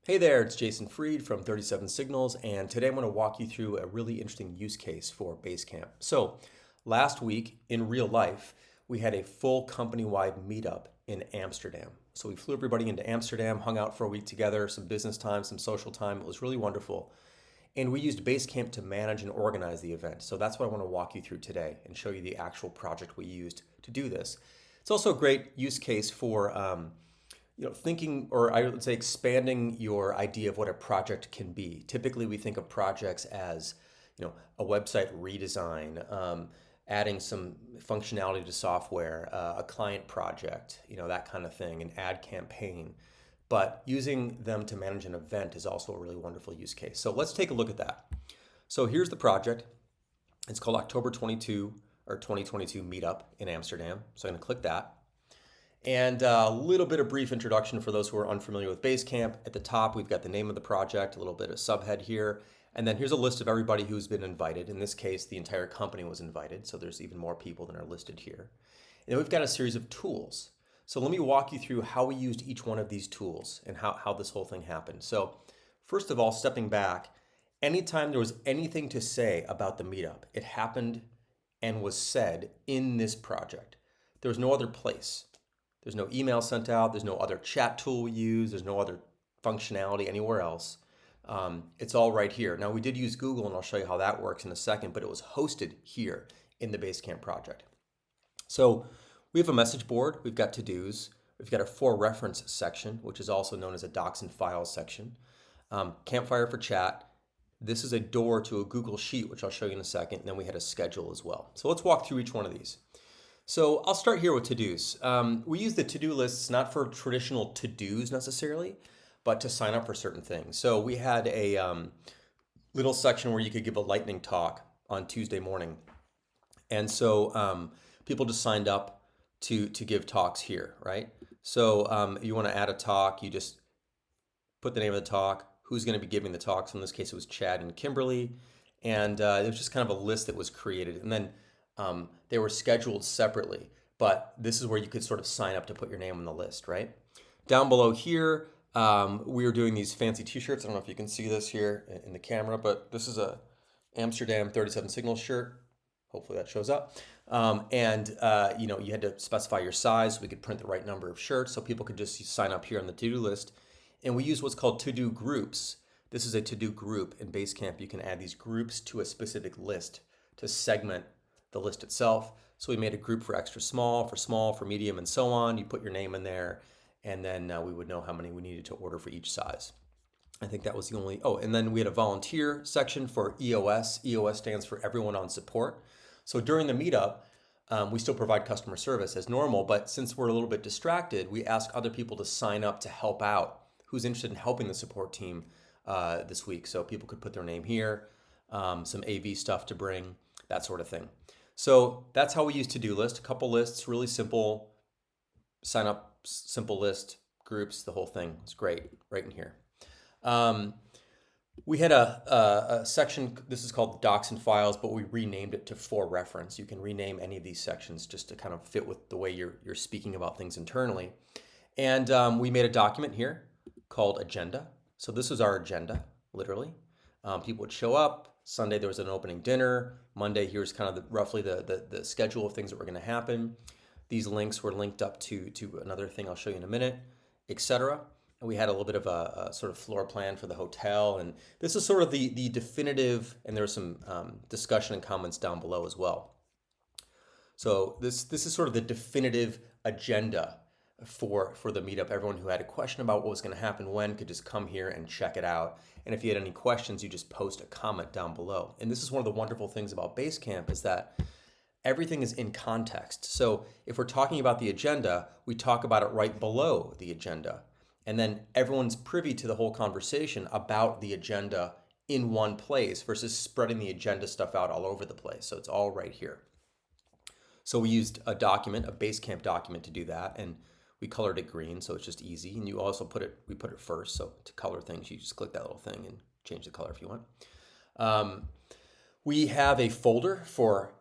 Hey there, it's Jason Freed from 37 Signals, and today I'm going to walk you through a really interesting use case for Basecamp. So, last week in real life, we had a full company-wide meetup in Amsterdam. So we flew everybody into Amsterdam, hung out for a week together, some business time, some social time. It was really wonderful. And we used Basecamp to manage and organize the event. So that's what I want to walk you through today and show you the actual project we used to do this. It's also a great use case for thinking, or I would say expanding your idea of what a project can be. Typically, we think of projects as, a website redesign, adding some functionality to software, a client project, that kind of thing, an ad campaign. But using them to manage an event is also a really wonderful use case. So let's take a look at that. So here's the project. It's called October 22 or 2022 Meetup in Amsterdam. So I'm going to click that. And a little bit of brief introduction for those who are unfamiliar with Basecamp. At the top, we've got the name of the project, a little bit of subhead here, and then here's a list of everybody who's been invited. In this case, the entire company was invited, so there's even more people than are listed here. And then we've got a series of tools. So let me walk you through how we used each one of these tools and how this whole thing happened. So first of all, stepping back, anytime there was anything to say about the meetup, it happened and was said in this project. There was no other place. There's no email sent out. There's no other chat tool we use. There's no other functionality anywhere else. It's all right here. Now, we did use Google, and I'll show you how that works in a second, but it was hosted here in the Basecamp project. So we have a message board. We've got to-dos. We've got a for reference section, which is also known as a docs and files section. Campfire for chat. This is a door to a Google Sheet, which I'll show you in a second. And then we had a schedule as well. So let's walk through each one of these. So I'll start here with to-dos. We use the to-do lists not for traditional to-dos necessarily, but to sign up for certain things. So we had a little section where you could give a lightning talk on Tuesday morning. And so people just signed up to give talks here, right? So if you want to add a talk, you just put the name of the talk, who's going to be giving the talk. So in this case, it was Chad and Kimberly. And it was just kind of a list that was created. And then they were scheduled separately, but this is where you could sort of sign up to put your name on the list, right? Down below here, we are doing these fancy t-shirts. I don't know if you can see this here in the camera, but this is a Amsterdam 37 Signals shirt. Hopefully that shows up. You had to specify your size so we could print the right number of shirts so people could just sign up here on the to-do list. And we use what's called to-do groups. This is a to-do group. In Basecamp, you can add these groups to a specific list to segment the list itself. So we made a group for extra small, for medium, and so on. You put your name in there, and then we would know how many we needed to order for each size. I think that was the only, and then we had a volunteer section for EOS. EOS stands for Everyone on Support. So during the meetup, we still provide customer service as normal, but since we're a little bit distracted, we ask other people to sign up to help out who's interested in helping the support team this week. So people could put their name here, some AV stuff to bring, that sort of thing. So that's how we use to-do list, a couple lists, really simple, sign up, simple list, groups, the whole thing. It's great right in here. We had a section, this is called docs and files, but we renamed it to for reference. You can rename any of these sections just to kind of fit with the way you're speaking about things internally. And we made a document here called agenda. So this was our agenda, literally. People would show up. Sunday there was an opening dinner. Monday here's kind of roughly the schedule of things that were going to happen. These links were linked up to another thing I'll show you in a minute, etc. And we had a little bit of a sort of floor plan for the hotel, and this is sort of the definitive. And there's some discussion and comments down below as well. So this is sort of the definitive agenda for the meetup. Everyone who had a question about what was going to happen when could just come here and check it out. And if you had any questions, you just post a comment down below. And this is one of the wonderful things about Basecamp is that everything is in context. So if we're talking about the agenda, we talk about it right below the agenda. And then everyone's privy to the whole conversation about the agenda in one place versus spreading the agenda stuff out all over the place. So it's all right here. So we used a document, a Basecamp document to do that. And we colored it green, so it's just easy. And you also we put it first. So to color things, you just click that little thing and change the color if you want. We have a folder for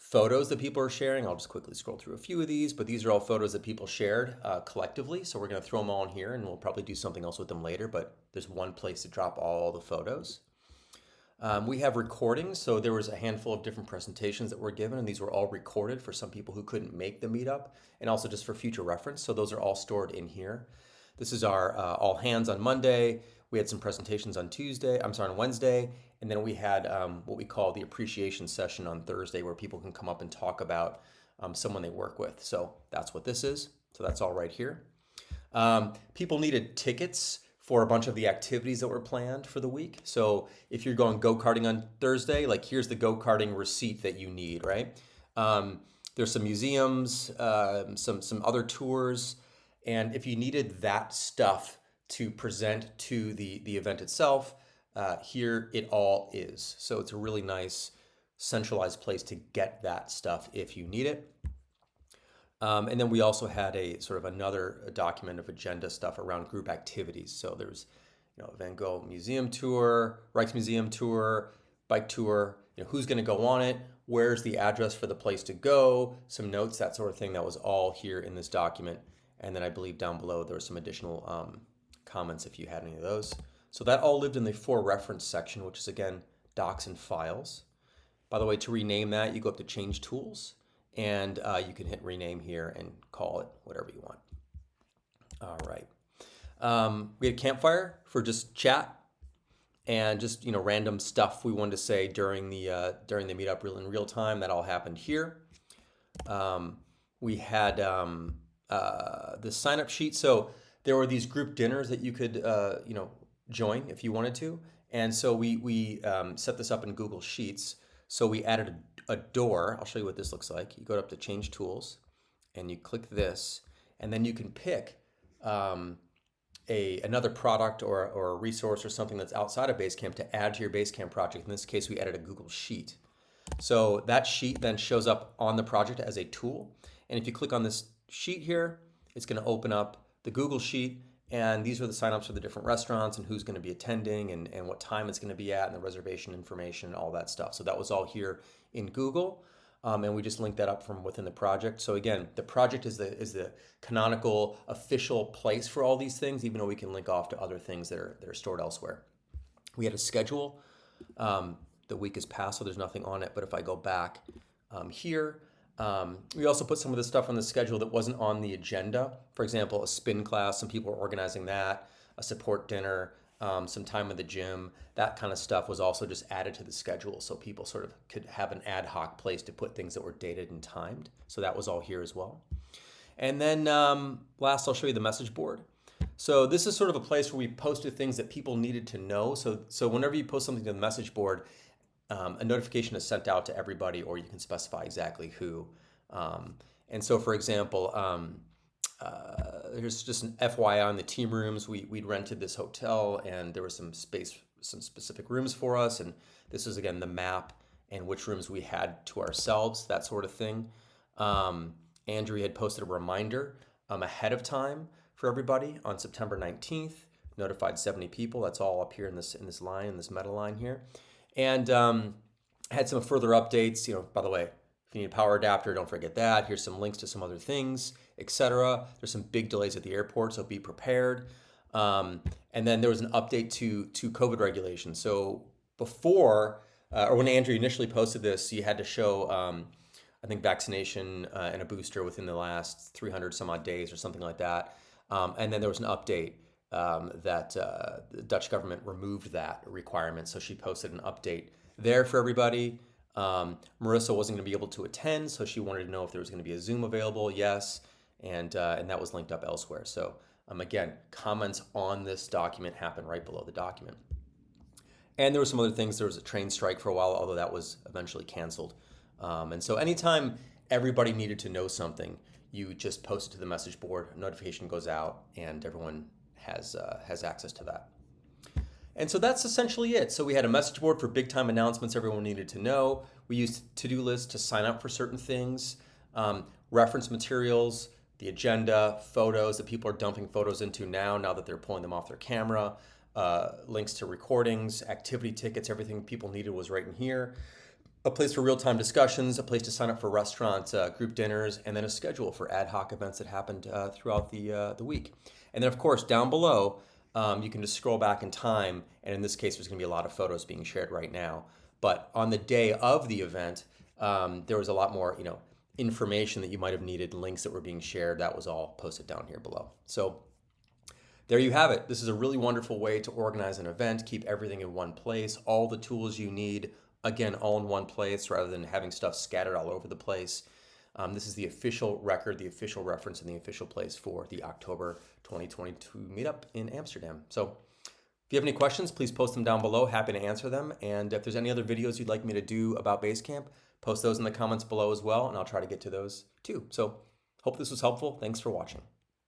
photos that people are sharing. I'll just quickly scroll through a few of these, but these are all photos that people shared collectively. So we're going to throw them all in here, and we'll probably do something else with them later, but there's one place to drop all the photos. We have recordings. So there was a handful of different presentations that were given, and these were all recorded for some people who couldn't make the meetup, and also just for future reference. So those are all stored in here. This is our all hands on Monday. We had some presentations on Wednesday, and then we had what we call the appreciation session on Thursday, where people can come up and talk about someone they work with. So that's what this is. So that's all right here. People needed tickets for a bunch of the activities that were planned for the week. So if you're going go-karting on Thursday, like here's the go-karting receipt that you need, right? There's some museums, some other tours, and if you needed that stuff to present to the event itself, here it all is. So it's a really nice centralized place to get that stuff if you need it. And then we also had a sort of another document of agenda stuff around group activities. So there's, Van Gogh Museum Tour, Rijksmuseum Tour, bike tour, who's going to go on it, where's the address for the place to go, some notes, that sort of thing. That was all here in this document. And then I believe down below there were some additional comments if you had any of those. So that all lived in the for reference section, which is again, docs and files. By the way, to rename that, you go up to change tools, and you can hit rename here and call it whatever you want. All right. We had Campfire for just chat and just sign stuff we wanted to say during the meetup in real time. That all happened here. We had the sign up sheet. So there were these group dinners that you could join if you wanted to, and so we set this up in Google Sheets. So we added a door. I'll show you what this looks like. You go up to Change Tools, and you click this, and then you can pick another product or a resource or something that's outside of Basecamp to add to your Basecamp project. In this case, we added a Google Sheet. So that sheet then shows up on the project as a tool. And if you click on this sheet here, it's going to open up the Google Sheet. And these are the signups for the different restaurants and who's going to be attending and what time it's going to be at and the reservation information and all that stuff. So that was all here in Google. And we just linked that up from within the project. So again, the project is the canonical official place for all these things, even though we can link off to other things that are stored elsewhere. We had a schedule. The week has passed, so there's nothing on it. But if I go back here, we also put some of the stuff on the schedule that wasn't on the agenda. For example, a spin class, some people were organizing that, a support dinner, some time at the gym, that kind of stuff was also just added to the schedule so people sort of could have an ad hoc place to put things that were dated and timed. So that was all here as well. And then last, I'll show you the message board. So this is sort of a place where we posted things that people needed to know. So whenever you post something to the message board, a notification is sent out to everybody, or you can specify exactly who. And so, for example, there's just an FYI on the team rooms. We'd rented this hotel, and there was some space, some specific rooms for us. And this is, again, the map and which rooms we had to ourselves, that sort of thing. Andrew had posted a reminder ahead of time for everybody on September 19th, notified 70 people. That's all up here in this line, in this meta line here. And had some further updates. By the way, if you need a power adapter, don't forget that. Here's some links to some other things, etc. There's some big delays at the airport, so be prepared. And then there was an update to COVID regulations. So before, or when Andrew initially posted this, you had to show, I think, vaccination and a booster within the last 300 some odd days or something like that. And then there was an update that the Dutch government removed that requirement. So she posted an update there for everybody. Marissa wasn't going to be able to attend, so she wanted to know if there was going to be a Zoom available. Yes, and that was linked up elsewhere. So again, comments on this document happen right below the document. And there were some other things. There was a train strike for a while, although that was eventually canceled. And so anytime everybody needed to know something, you just post it to the message board, a notification goes out, and everyone has access to that. And so that's essentially it. So we had a message board for big time announcements everyone needed to know. We used to-do lists to sign up for certain things, reference materials, the agenda, photos that people are dumping photos into now that they're pulling them off their camera, links to recordings, activity tickets, everything people needed was right in here. A place for real-time discussions, a place to sign up for restaurant group dinners, and then a schedule for ad hoc events that happened throughout the week. And then, of course, down below, you can just scroll back in time, and in this case, there's going to be a lot of photos being shared right now. But on the day of the event, there was a lot more, information that you might have needed, links that were being shared. That was all posted down here below. So there you have it. This is a really wonderful way to organize an event, keep everything in one place, all the tools you need, again, all in one place rather than having stuff scattered all over the place. This is the official record, the official reference, and the official place for the October 2022 meetup in Amsterdam. So if you have any questions, please post them down below. Happy to answer them. And if there's any other videos you'd like me to do about Basecamp, post those in the comments below as well, and I'll try to get to those too. So hope this was helpful. Thanks for watching.